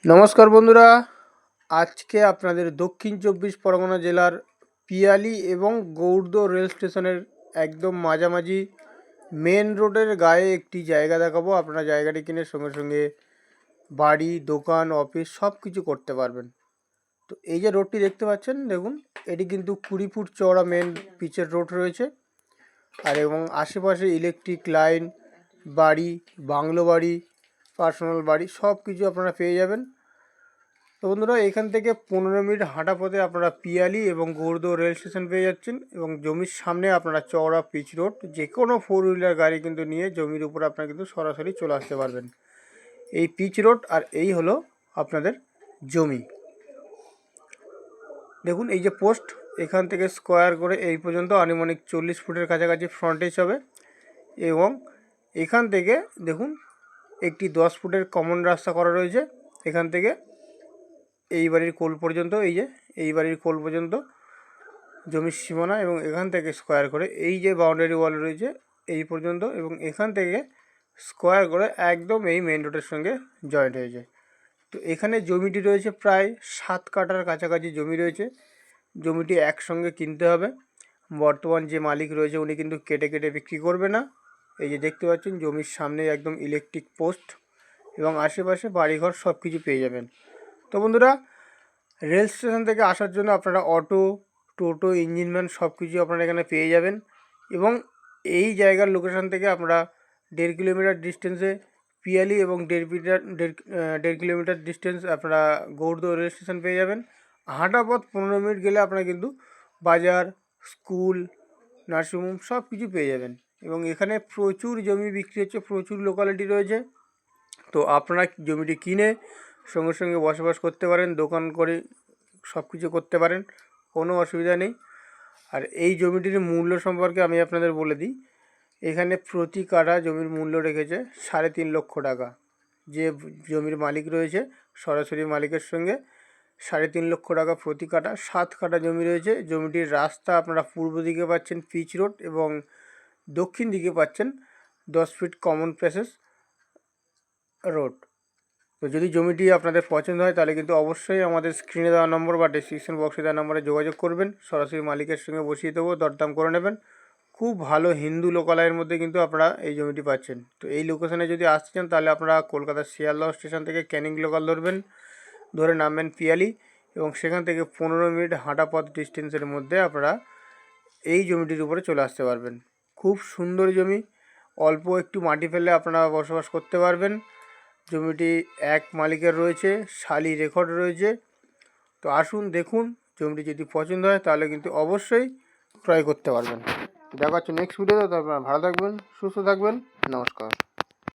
নমস্কার বন্ধুরা, আজকে আপনাদের দক্ষিণ চব্বিশ পরগনা জেলার পিয়ালি এবং গৌড়দহ রেল স্টেশনের একদম মাঝামাঝি মেন রোডের গায়ে একটি জায়গা দেখাবো। আপনারা জায়গাটি কিনে সঙ্গে সঙ্গে বাড়ি, দোকান, অফিস সব কিছু করতে পারবেন। তো এই যে রোডটি দেখতে পাচ্ছেন, দেখুন এটি কিন্তু 20 ফুট চওড়া মেন পিচের রোড রয়েছে। আর এবং আশেপাশে ইলেকট্রিক লাইন, বাড়ি, বাংলো বাড়ি, পার্সোনাল বাড়ি সব কিছু আপনারা পেয়ে যাবেন। তো বন্ধুরা, এখান থেকে 15 মিনিট হাঁটা পথে আপনারা পিয়ালি এবং গৌড়দহ রেল স্টেশন পেয়ে যাচ্ছেন এবং জমির সামনে আপনারা চওড়া পিচ রোড, যে কোনো 4 হুইলার গাড়ি কিন্তু নিয়ে জমির উপর আপনারা কিন্তু সরাসরি চলে আসতে পারবেন। এই পিচ রোড আর এই হলো আপনাদের জমি। দেখুন এই যে পোস্ট, এখান থেকে স্কোয়ার করে এই পর্যন্ত আনুমানিক 40 ফুটের কাছাকাছি ফ্রন্টেজ হবে এবং এখান থেকে দেখুন একটি 10 ফুটের কমন রাস্তা করা রয়েছে। এখান থেকে এই বাড়ির কোল পর্যন্ত, এই যে এই বাড়ির কোল পর্যন্ত জমির সীমানা এবং এখান থেকে স্কোয়ার করে এই যে বাউন্ডারি ওয়াল রয়েছে এই পর্যন্ত এবং এখান থেকে স্কোয়ার করে একদম এই মেন রোডের সঙ্গে জয়েন্ট হয়েছে। তো এখানে জমিটি রয়েছে প্রায় 7 কাঠার কাছাকাছি জমি রয়েছে। জমিটি একসঙ্গে কিনতে হবে। বর্তমান যে মালিক রয়েছে উনি কিন্তু কেটে কেটে বিক্রি করবে না। এই যে দেখতে পাচ্ছেন জমির সামনে একদম ইলেকট্রিক পোস্ট এবং আশেপাশে বাড়িঘর সব কিছু পেয়ে যাবেন। তো বন্ধুরা, রেল স্টেশন থেকে আসার জন্য আপনারা অটো, টোটো, ইঞ্জিন ভ্যান সব কিছু আপনারা এখানে পেয়ে যাবেন এবং এই জায়গার লোকেশান থেকে আপনারা 1.5 কিলোমিটার ডিস্টেন্সে পিয়ালি এবং 1.5 কিলোমিটার ডিস্টেন্স আপনারা গৌড়দহ রেল স্টেশন পেয়ে যাবেন। হাঁটা পথ 15 মিনিট গেলে আপনারা কিন্তু বাজার, স্কুল, নার্সিংহোম সব কিছু পেয়ে যাবেন এবং এখানে প্রচুর জমি বিক্রি হচ্ছে, প্রচুর লোকালিটি রয়েছে। তো আপনারা জমিটি কিনে সঙ্গে সঙ্গে বসবাস করতে পারেন, দোকান করে সব কিছু করতে পারেন, কোনো অসুবিধা নেই। আর এই জমিটির মূল্য সম্পর্কে আমি আপনাদের বলে দিই। এখানে প্রতি কাঠা জমির মূল্য রেখেছে 3.5 লক্ষ টাকা। যে জমির মালিক রয়েছে সরাসরি মালিকের সঙ্গে 3.5 লক্ষ টাকা প্রতি কাঠা। 7 কাঠা জমি রয়েছে। জমিটির রাস্তা আপনারা পূর্ব দিকে পাচ্ছেন পিচ রোড এবং দক্ষিণ দিকে পাচ্ছেন 10 ফিট কমন প্যাসেজ রোড। তো যদি জমিটি আপনাদের পছন্দ হয় তাহলে কিন্তু অবশ্যই আমাদের স্ক্রিনে দেওয়া নম্বর বা ডেসক্রিপশন বক্সে দেওয়া নম্বরে যোগাযোগ করবেন। সরাসরি মালিকের সঙ্গে বসিয়ে দেবো, দরদাম করে নেবেন। খুব ভালো হিন্দু লোকালয়ের মধ্যে কিন্তু আপনারা এই জমিটি পাচ্ছেন। তো এই লোকেশনে যদি আসতে চান তাহলে আপনারা কলকাতার শিয়ালদহ স্টেশন থেকে ক্যানিং লোকাল ধরবেন, ধরে নামবেন পিয়ালি এবং সেখান থেকে 15 মিনিট হাঁটা পথ ডিস্টেন্সের মধ্যে আপনারা এই জমিটির উপরে চলে আসতে পারবেন। খুব সুন্দর জমি, অল্প একটু মাটি ফেলে আপনারা বসবাস করতে পারবেন। জমিটি এক মালিকের রয়েছে, শালি রেকর্ড রয়েছে। তো আসুন দেখুন, জমিটি যদি পছন্দ হয় তাহলে কিন্তু অবশ্যই ক্রয় করতে পারবেন। দেখা হচ্ছে নেক্সট ভিডিওতে। তো আপনারা ভালো থাকবেন, সুস্থ থাকবেন, নমস্কার।